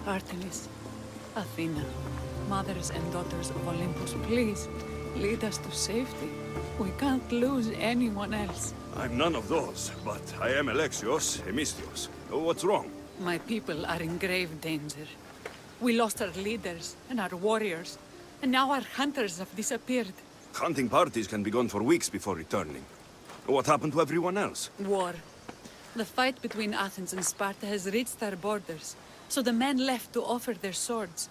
Artemis, Athena, mothers and daughters of Olympus, please, lead us to safety. We can't lose anyone else. I'm none of those, but I am Alexios, Hemistios. What's wrong? My people are in grave danger. We lost our leaders and our warriors, and now our hunters have disappeared. Hunting parties can be gone for weeks before returning. What happened to everyone else? War. The fight between Athens and Sparta has reached our borders, so the men left to offer their swords.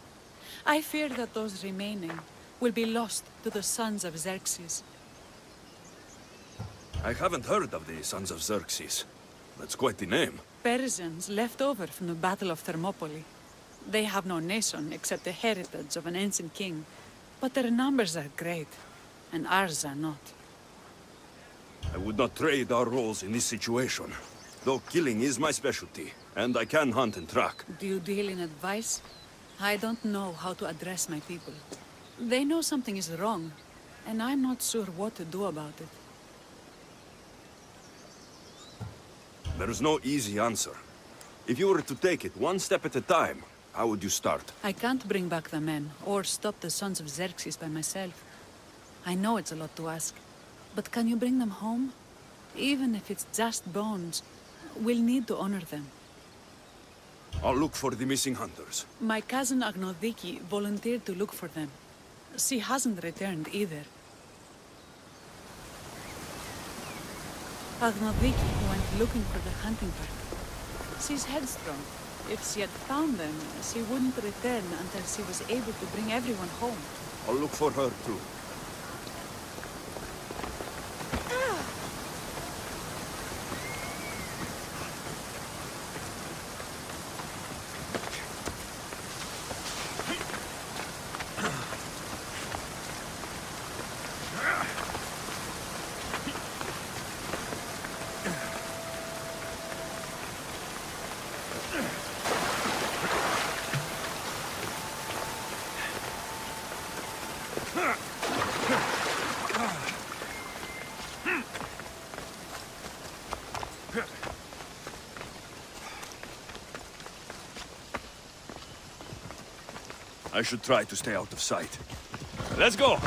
I fear that those remaining will be lost to the sons of Xerxes. I haven't heard of the Sons of Xerxes. That's quite the name. Persians left over from the Battle of Thermopylae. They have no nation except the heritage of an ancient king, but their numbers are great, and ours are not. I would not trade our roles in this situation, though killing is my specialty, and I can hunt and track. Do you deal in advice? I don't know how to address my people. They know something is wrong, and I'm not sure what to do about it. There's no easy answer. If you were to take it one step at a time, how would you start? I can't bring back the men, or stop the sons of Xerxes by myself. I know it's a lot to ask, but can you bring them home? Even if it's just bones, we'll need to honor them. I'll look for the missing hunters. My cousin Agnodiki volunteered to look for them. She hasn't returned either. Agnodiki went looking for the hunting party. She's headstrong. If she had found them, she wouldn't return until she was able to bring everyone home. I'll look for her too. I should try to stay out of sight. Let's go!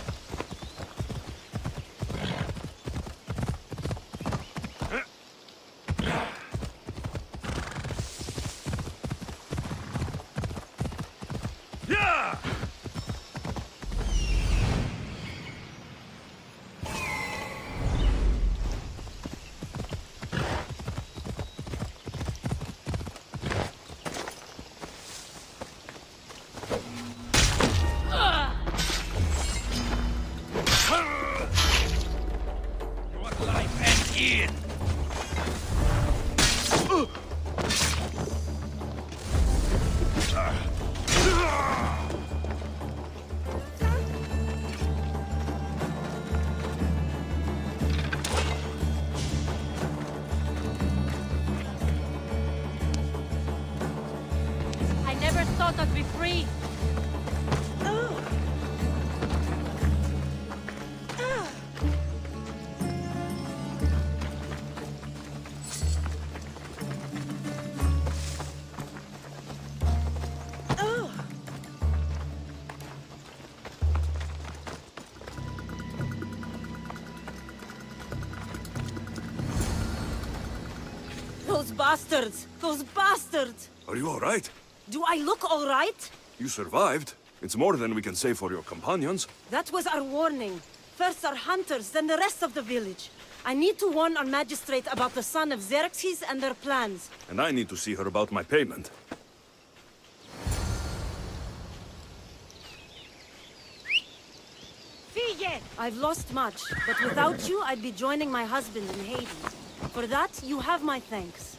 I'd be free. Those bastards! Those bastards! Are you all right? Do I look all right? You survived. It's more than we can say for your companions. That was our warning. First our hunters, then the rest of the village. I need to warn our magistrate about the son of Xerxes and their plans. And I need to see her about my payment. I've lost much, but without you, I'd be joining my husband in Hades. For that, you have my thanks.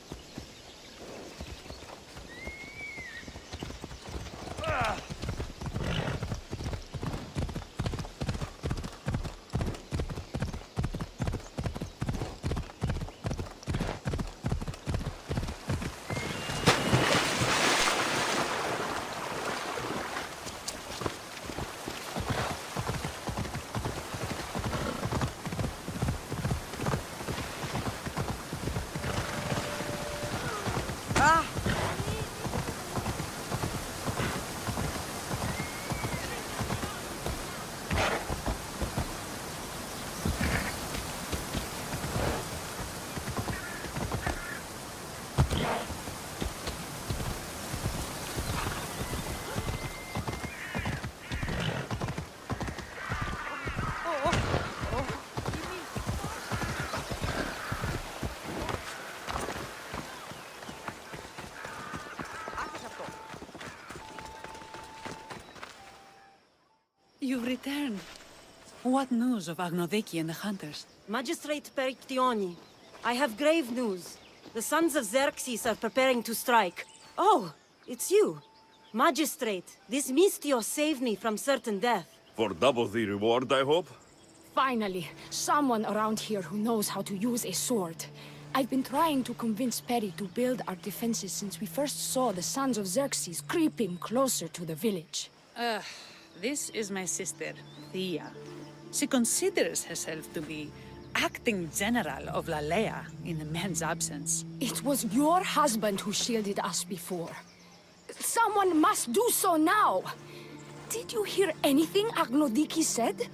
You've returned. What news of Agnodiki and the hunters? Magistrate Perictioni, I have grave news. The sons of Xerxes are preparing to strike. Oh, it's you. Magistrate, this Mistio saved me from certain death. For double the reward, I hope? Finally, someone around here who knows how to use a sword. I've been trying to convince Perry to build our defenses since we first saw the sons of Xerxes creeping closer to the village. This is my sister, Thea. She considers herself to be acting general of Lalaia in the man's absence. It was your husband who shielded us before. Someone must do so now! Did you hear anything Agnodiki said?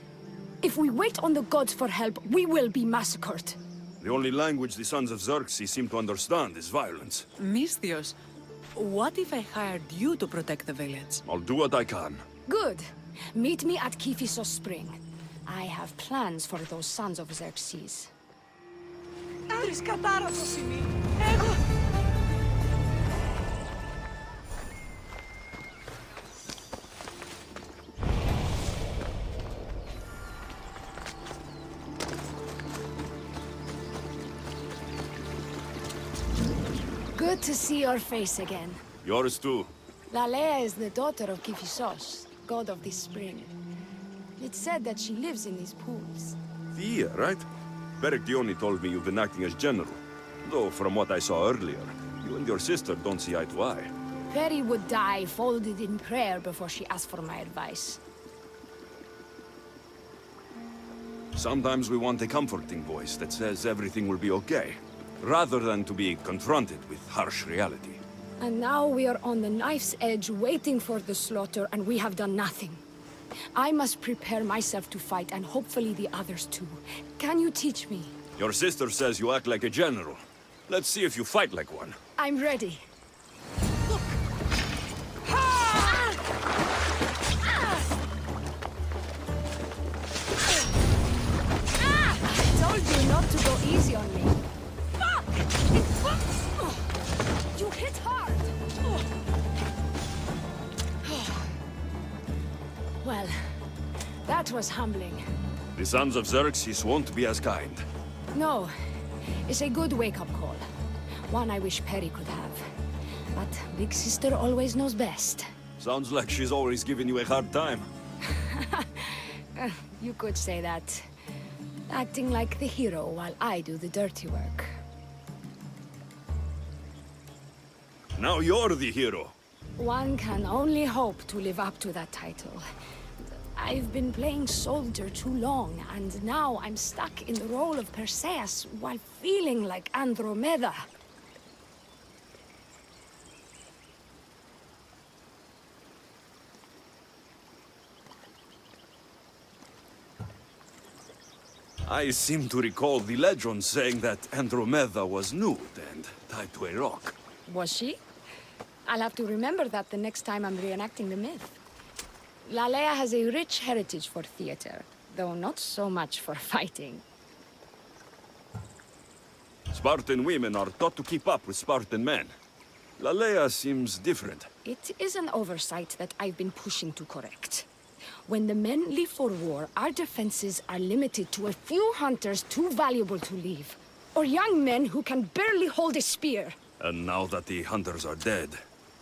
If we wait on the gods for help, we will be massacred. The only language the sons of Xerxes seem to understand is violence. Mistios, what if I hired you to protect the village? I'll do what I can. Good. Meet me at Kiphisos Spring. I have plans for those sons of Xerxes. Good to see your face again. Yours too. Lalaia is the daughter of Kiphisos, god of this spring. It's said that she lives in these pools. Thea, right? Perictioni told me you've been acting as general. Though, from what I saw earlier, you and your sister don't see eye to eye. Perry would die folded in prayer before she asked for my advice. Sometimes we want a comforting voice that says everything will be okay, rather than to be confronted with harsh reality. And now we are on the knife's edge waiting for the slaughter, and we have done nothing. I must prepare myself to fight, and hopefully the others too. Can you teach me? Your sister says you act like a general. Let's see if you fight like one. I'm ready. I told you not to go easy on me. You hit hard! Well, that was humbling. The sons of Xerxes won't be as kind. No, it's a good wake-up call. One I wish Perry could have. But Big Sister always knows best. Sounds like she's always giving you a hard time. You could say that. Acting like the hero while I do the dirty work. Now you're the hero. One can only hope to live up to that title. I've been playing soldier too long, and now I'm stuck in the role of Perseus while feeling like Andromeda. I seem to recall the legend saying that Andromeda was nude and tied to a rock. Was she? I'll have to remember that the next time I'm reenacting the myth. Lalaia has a rich heritage for theater, though not so much for fighting. Spartan women are taught to keep up with Spartan men. Lalaia seems different. It is an oversight that I've been pushing to correct. When the men leave for war, our defenses are limited to a few hunters too valuable to leave, or young men who can barely hold a spear. And now that the hunters are dead,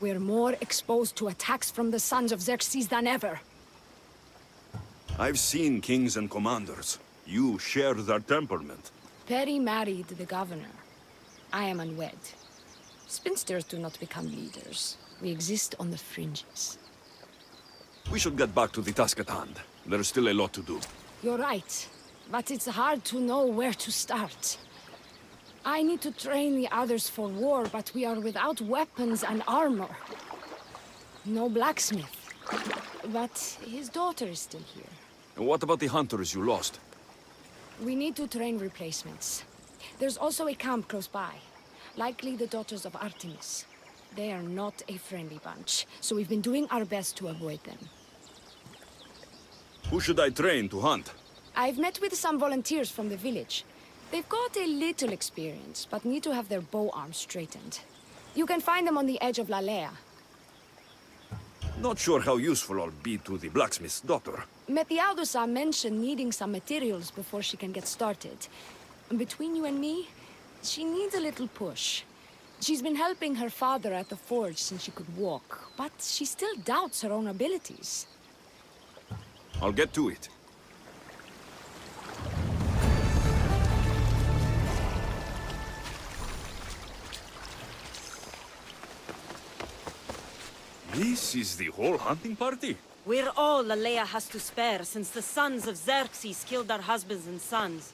We're more exposed to attacks from the sons of Xerxes than ever. I've seen kings and commanders. You share their temperament. Perry married the governor. I am unwed. Spinsters do not become leaders. We exist on the fringes. We should get back to the task at hand. There's still a lot to do. You're right, but it's hard to know where to start. I need to train the others for war, but we are without weapons and armor. No blacksmith. But his daughter is still here. And what about the hunters you lost? We need to train replacements. There's also a camp close by. Likely the daughters of Artemis. They are not a friendly bunch, so we've been doing our best to avoid them. Who should I train to hunt? I've met with some volunteers from the village. They've got a little experience, but need to have their bow arms straightened. You can find them on the edge of Lalaia. Not sure how useful I'll be to the blacksmith's daughter. Metiaudusa mentioned needing some materials before she can get started. And between you and me, she needs a little push. She's been helping her father at the forge since she could walk, but she still doubts her own abilities. I'll get to it. This is the whole hunting party? We're all Lalaia has to spare since the sons of Xerxes killed our husbands and sons.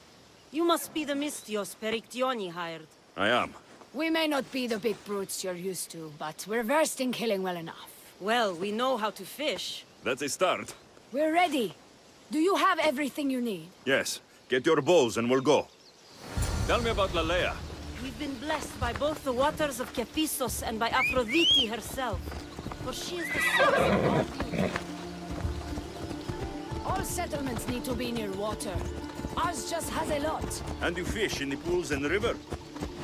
You must be the Mystios Perictioni hired. I am. We may not be the big brutes you're used to, but we're versed in killing well enough. Well, we know how to fish. That's a start. We're ready. Do you have everything you need? Yes. Get your bows and we'll go. Tell me about Lalaia. We've been blessed by both the waters of Kephissos and by Aphrodite herself. For she is the source of all beauty. All settlements need to be near water. Ours just has a lot. And you fish in the pools and the river?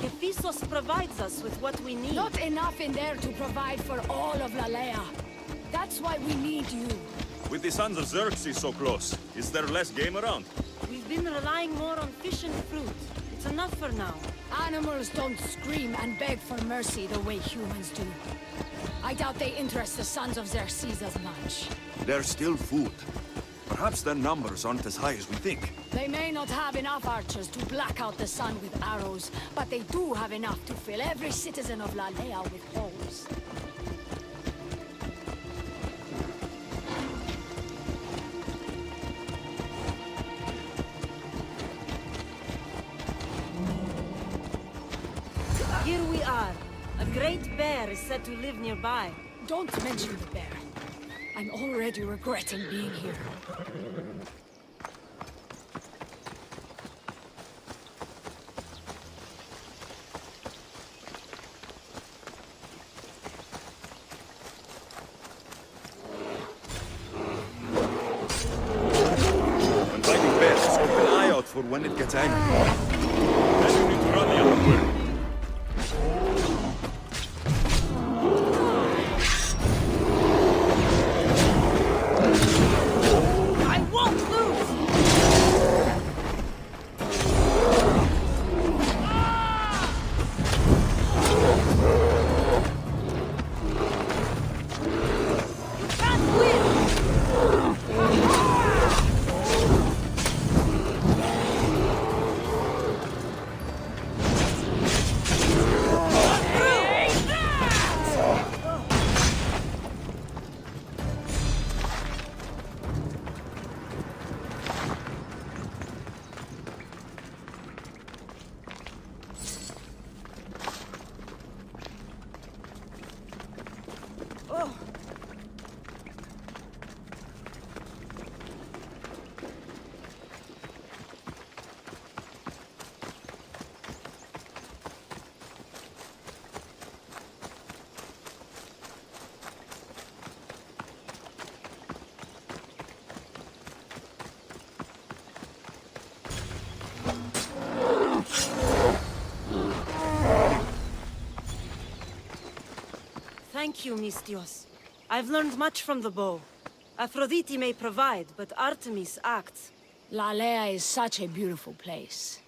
Kephissos provides us with what we need. Not enough in there to provide for all of Lalaia. That's why we need you. With the sons of Xerxes so close, is there less game around? We've been relying more on fish and fruit. It's enough for now. Animals don't scream and beg for mercy the way humans do. I doubt they interest the sons of Xerxes as much. There's still food. Perhaps their numbers aren't as high as we think. They may not have enough archers to black out the sun with arrows, but they do have enough to fill every citizen of Lalaia with holes. Here we are. A great bear is said to live nearby. Don't mention the bear. I'm already regretting being here. When fighting bears, keep an eye out for when it gets angry. Then you need to run the other way. Thank you, Mystios. I've learned much from the bow. Aphrodite may provide, but Artemis acts. Lalaia is such a beautiful place.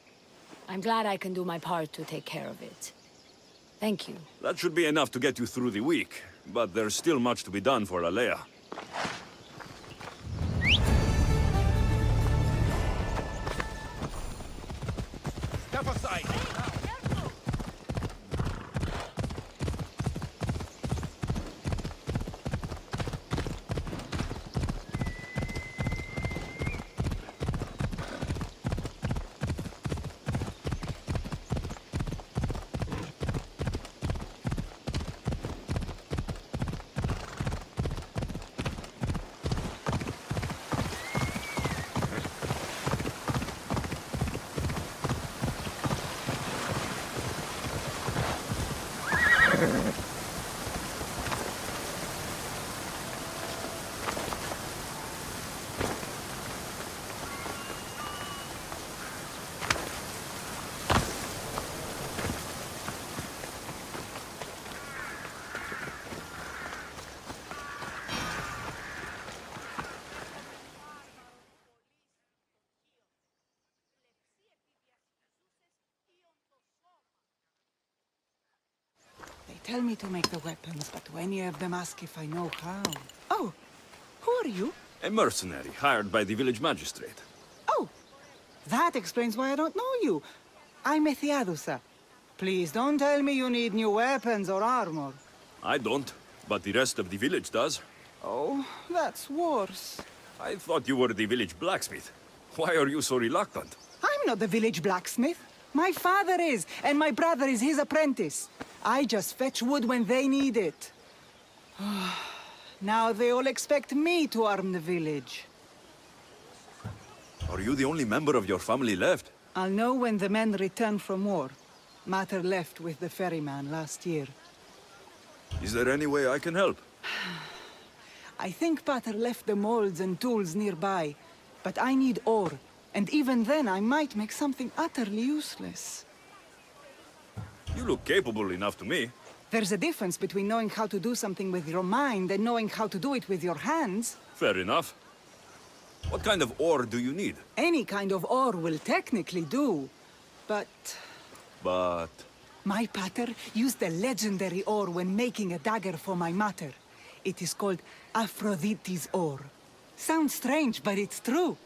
I'm glad I can do my part to take care of it. Thank you. That should be enough to get you through the week, but there's still much to be done for Lalaia. Step aside! tell me to make the weapons, but any of them ask if I know how. Oh, who are you? A mercenary hired by the village magistrate. Oh, that explains why I don't know you. I'm Ethiadusa. Please don't tell me you need new weapons or armor. I don't, but the rest of the village does. Oh, that's worse. I thought you were the village blacksmith. Why are you so reluctant? I'm not the village blacksmith. My father is, and my brother is his apprentice. I just fetch wood when they need it. Now they all expect me to arm the village. Are you the only member of your family left? I'll know when the men return from war. Mater left with the ferryman last year. Is there any way I can help? I think Pater left the molds and tools nearby, but I need ore, and even then I might make something utterly useless. You look capable enough to me. There's a difference between knowing how to do something with your mind and knowing how to do it with your hands. Fair enough. What kind of ore do you need? Any kind of ore will technically do, but... But... My pater used a legendary ore when making a dagger for my mater. It is called Aphrodite's ore. Sounds strange, but it's true.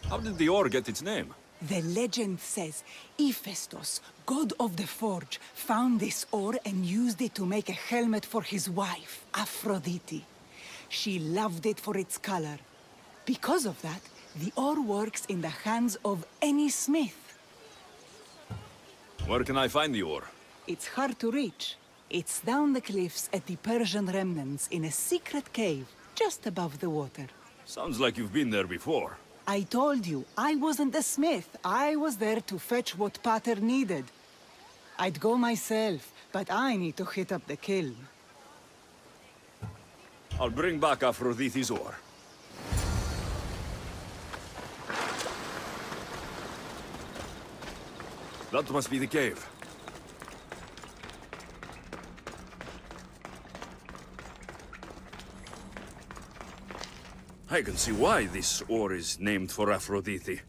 How did the ore get its name? The legend says Hephaestus, god of the forge, found this ore and used it to make a helmet for his wife, Aphrodite. She loved it for its color. Because of that, the ore works in the hands of any smith. Where can I find the ore? It's hard to reach. It's down the cliffs at the Persian remnants in a secret cave, just above the water. Sounds like you've been there before. I told you, I wasn't the smith. I was there to fetch what Pater needed. I'd go myself, but I need to hit up the kiln. I'll bring back Aphrodite's ore. That must be the cave. I can see why this ore is named for Aphrodite.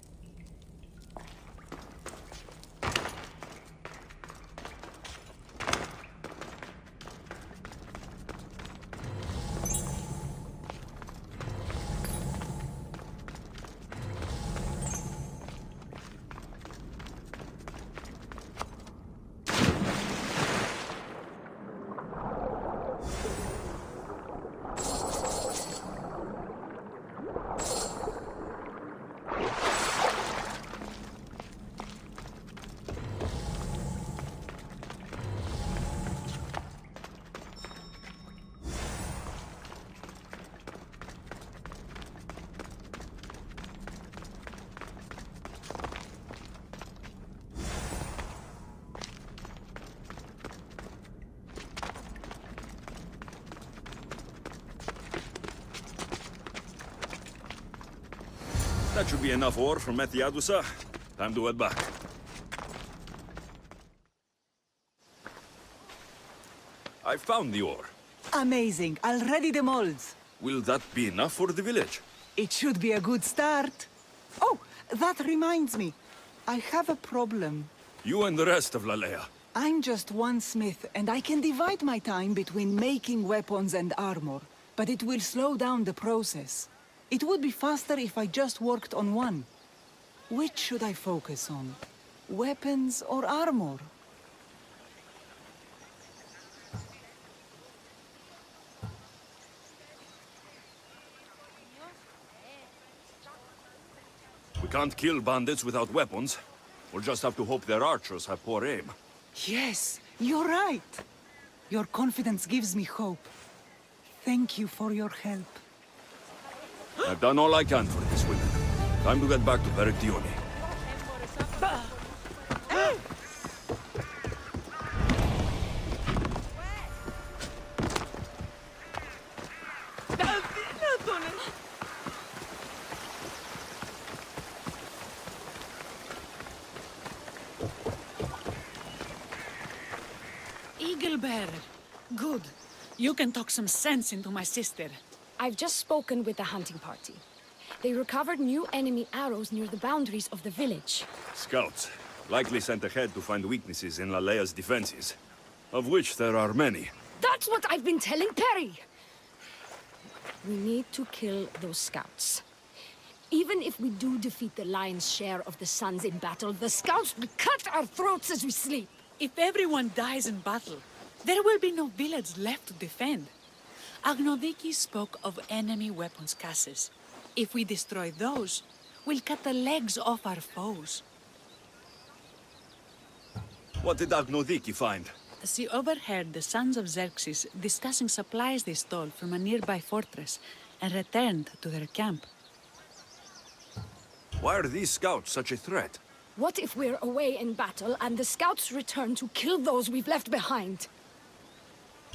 That should be enough ore from Ethiadusa. Time to head back. I found the ore. Amazing. I'll ready the molds. Will that be enough for the village? It should be a good start. Oh, that reminds me. I have a problem. You and the rest of Lalaia. I'm just one smith, and I can divide my time between making weapons and armor, but it will slow down the process. It would be faster if I just worked on one. Which should I focus on? Weapons or armor? We can't kill bandits without weapons. We'll just have to hope their archers have poor aim. Yes, you're right. Your confidence gives me hope. Thank you for your help. I've done all I can for these women. Time to get back to Perictione. Eaglebearer. Good. You can talk some sense into my sister. I've just spoken with the hunting party. They recovered new enemy arrows near the boundaries of the village. Scouts. Likely sent ahead to find weaknesses in Lalaia's defenses. Of which there are many. That's what I've been telling Perry! We need to kill those scouts. Even if we do defeat the lion's share of the Sons in battle, the scouts will cut our throats as we sleep! If everyone dies in battle, there will be no village left to defend. Agnodiki spoke of enemy weapons cases. If we destroy those, we'll cut the legs off our foes. What did Agnodiki find? She overheard the sons of Xerxes discussing supplies they stole from a nearby fortress and returned to their camp. Why are these scouts such a threat? What if we're away in battle and the scouts return to kill those we've left behind?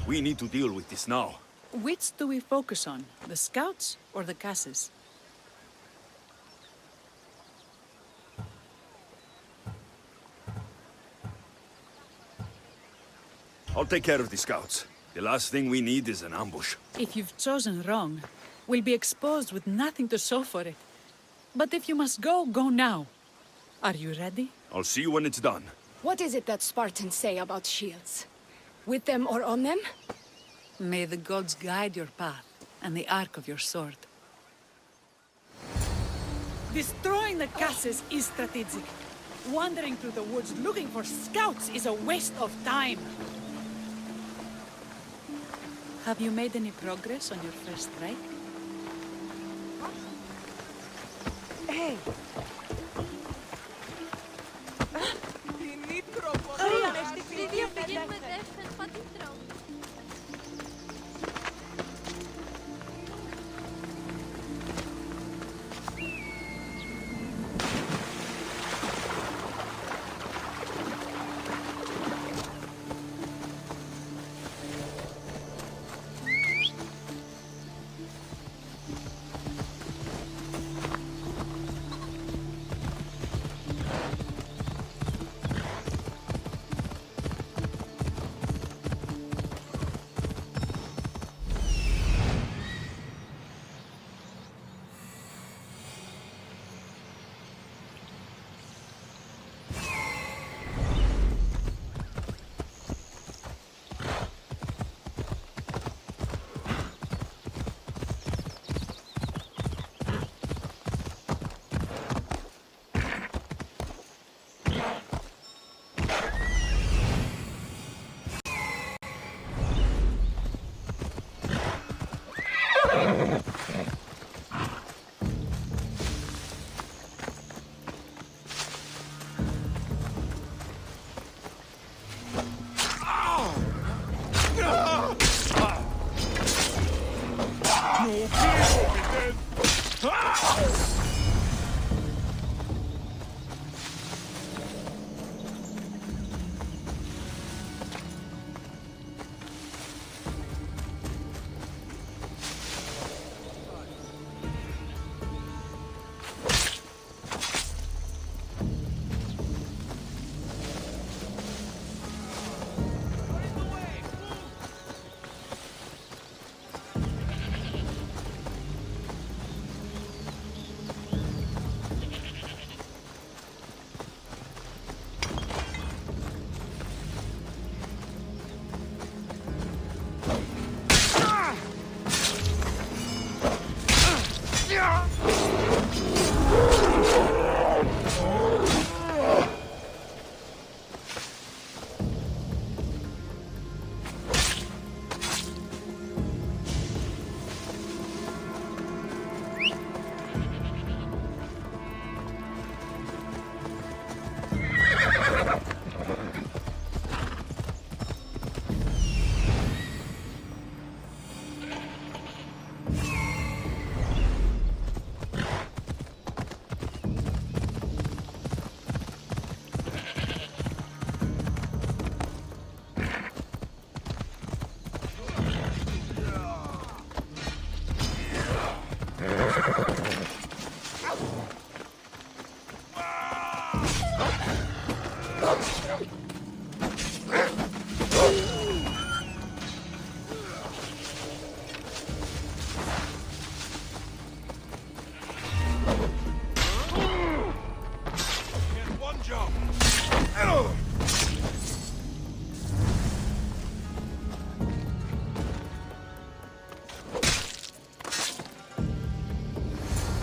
We need to deal with this now. Which do we focus on, the scouts or the casses? I'll take care of the scouts. The last thing we need is an ambush. If you've chosen wrong, we'll be exposed with nothing to show for it. But if you must go, go now. Are you ready? I'll see you when it's done. What is it that Spartans say about shields? With them or on them? May the gods guide your path and the arc of your sword. Destroying the casses is strategic. Wandering through the woods looking for scouts is a waste of time. Have you made any progress on your first strike? Hey! Drie begin met F en gaat niet trouwen.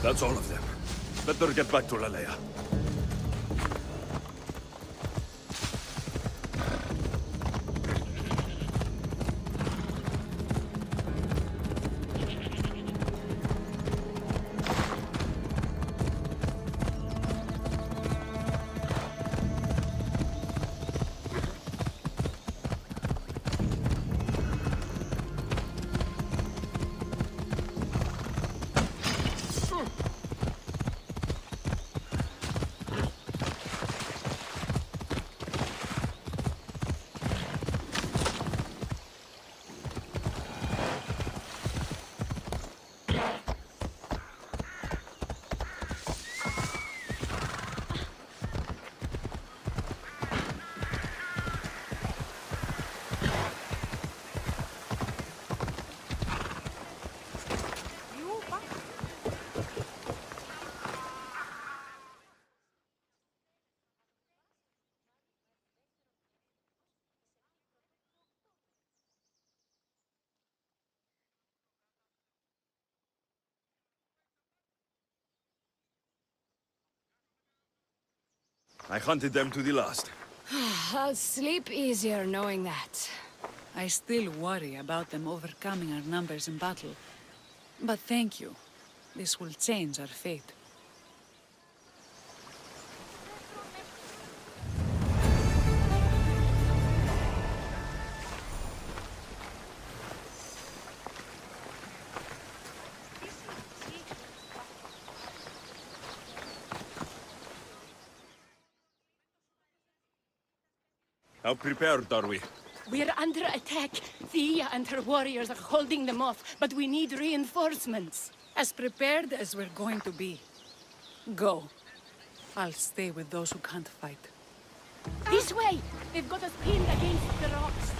That's all of them. Better get back to Lalaia. I hunted them to the last. I'll sleep easier knowing that. I still worry about them overcoming our numbers in battle. But thank you. This will change our fate. How prepared are we? We're under attack. Thea and her warriors are holding them off, but we need reinforcements. As prepared as we're going to be. Go. I'll stay with those who can't fight. This way! They've got us pinned against the rocks.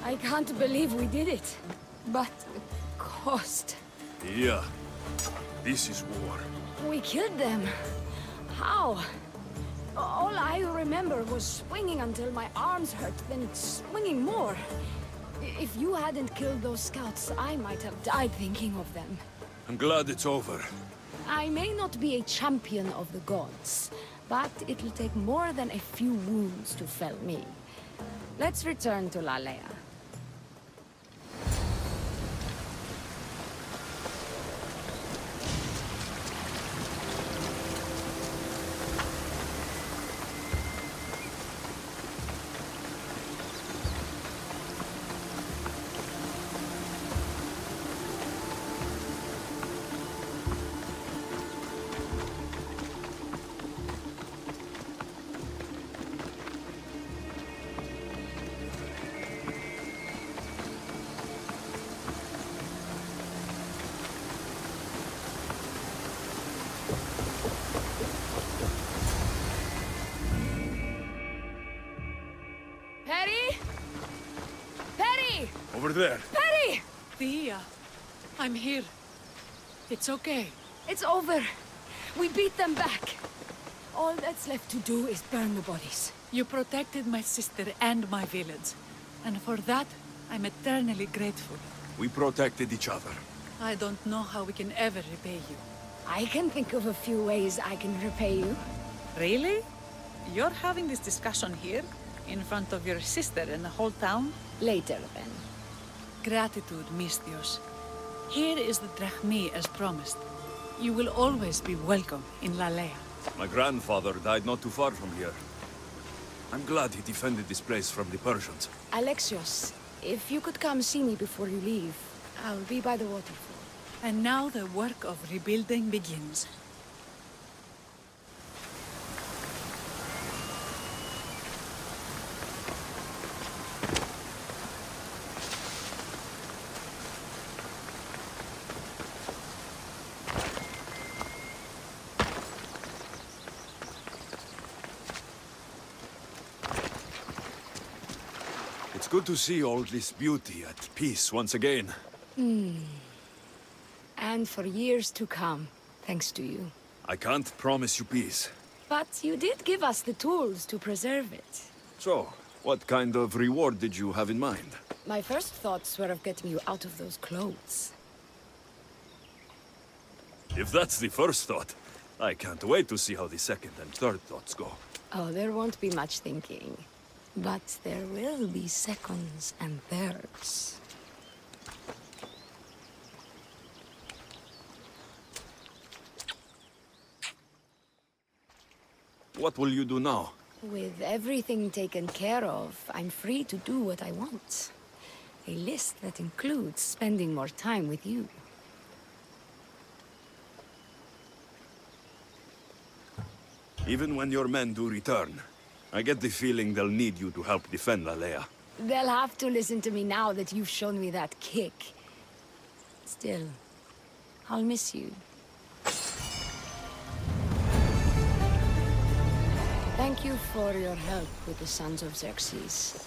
I can't believe we did it. But the cost. Yeah. This is war. We killed them. How? All I remember was swinging until my arms hurt, then swinging more. If you hadn't killed those scouts, I might have died thinking of them. I'm glad it's over. I may not be a champion of the gods, but it'll take more than a few wounds to fell me. Let's return to Lalaia. Over there. Perry! Thea, I'm here. It's okay. It's over. We beat them back. All that's left to do is burn the bodies. You protected my sister and my village. And for that, I'm eternally grateful. We protected each other. I don't know how we can ever repay you. I can think of a few ways I can repay you. Really? You're having this discussion here? In front of your sister and the whole town? Later, then. Gratitude, Misthios. Here is the drachmi as promised. You will always be welcome in Lalaia. My grandfather died not too far from here. I'm glad he defended this place from the Persians. Alexios, if you could come see me before you leave, I'll be by the waterfall. And now the work of rebuilding begins. It's good to see all this beauty at peace once again. And for years to come, thanks to you. I can't promise you peace. But you did give us the tools to preserve it. So, what kind of reward did you have in mind? My first thoughts were of getting you out of those clothes. If that's the first thought, I can't wait to see how the second and third thoughts go. Oh, there won't be much thinking. But there will be seconds and thirds. What will you do now? With everything taken care of, I'm free to do what I want. A list that includes spending more time with you. Even when your men do return, I get the feeling they'll need you to help defend Lalaia. They'll have to listen to me now that you've shown me that kick. Still, I'll miss you. Thank you for your help with the Sons of Xerxes.